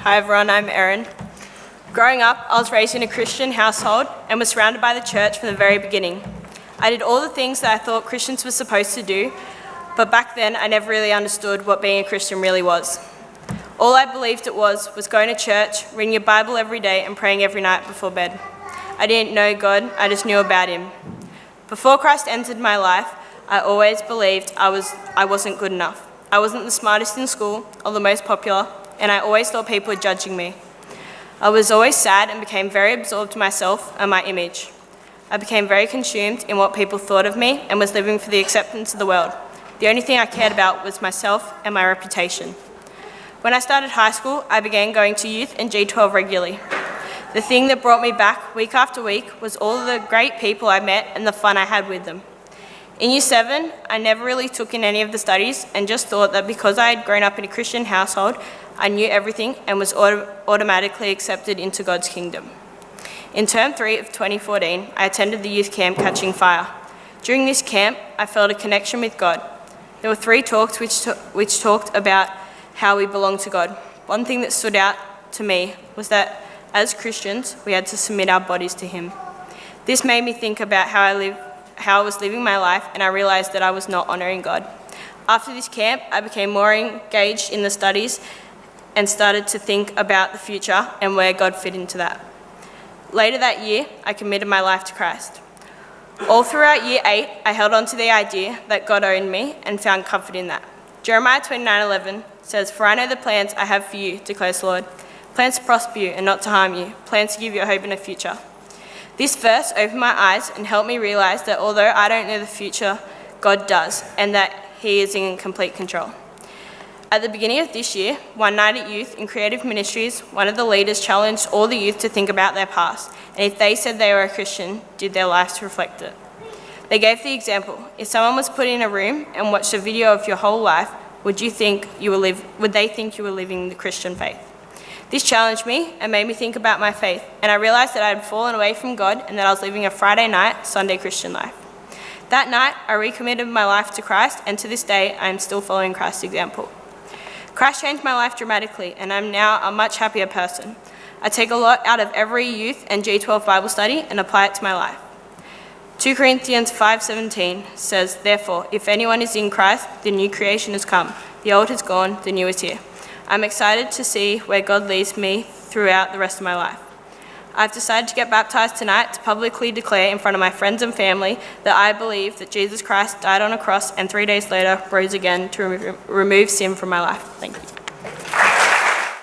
Hi everyone, I'm Erin. Growing up, I was raised in a Christian household and was surrounded by the church from the very beginning. I did all the things that I thought Christians were supposed to do, but back then I never really understood what being a Christian really was. All I believed it was going to church, reading your Bible every day and praying every night before bed. I didn't know God, I just knew about Him. Before Christ entered my life, I always believed I wasn't good enough. I wasn't the smartest in school or the most popular, and I always thought people were judging me. I was always sad and became very absorbed in myself and my image. I became very consumed in what people thought of me and was living for the acceptance of the world. The only thing I cared about was myself and my reputation. When I started high school, I began going to youth and G12 regularly. The thing that brought me back week after week was all the great people I met and the fun I had with them. In Year 7, I never really took in any of the studies and just thought that because I had grown up in a Christian household, I knew everything and was automatically accepted into God's kingdom. In Term 3 of 2014, I attended the youth camp Catching Fire. During this camp, I felt a connection with God. There were 3 talks which talked about how we belong to God. One thing that stood out to me was that as Christians, we had to submit our bodies to Him. This made me think about how I was living my life, and I realised that I was not honouring God. After this camp, I became more engaged in the studies and started to think about the future and where God fit into that. Later that year, I committed my life to Christ. All throughout Year 8, I held on to the idea that God owned me and found comfort in that. Jeremiah 29:11 says, "For I know the plans I have for you, declares the Lord, plans to prosper you and not to harm you, plans to give you a hope and a future." This verse opened my eyes and helped me realise that although I don't know the future, God does, and that He is in complete control. At the beginning of this year, one night at youth in creative ministries, one of the leaders challenged all the youth to think about their past, and if they said they were a Christian, did their lives reflect it? They gave the example: if someone was put in a room and watched a video of your whole life, would they think you were living the Christian faith? This challenged me and made me think about my faith, and I realised that I had fallen away from God and that I was living a Friday night, Sunday Christian life. That night, I recommitted my life to Christ, and to this day, I am still following Christ's example. Christ changed my life dramatically, and I'm now a much happier person. I take a lot out of every youth and G12 Bible study and apply it to my life. 2 Corinthians 5:17 says, "Therefore, if anyone is in Christ, the new creation has come. The old has gone, the new is here." I'm excited to see where God leads me throughout the rest of my life. I've decided to get baptised tonight to publicly declare in front of my friends and family that I believe that Jesus Christ died on a cross and 3 days later rose again to remove sin from my life. Thank you.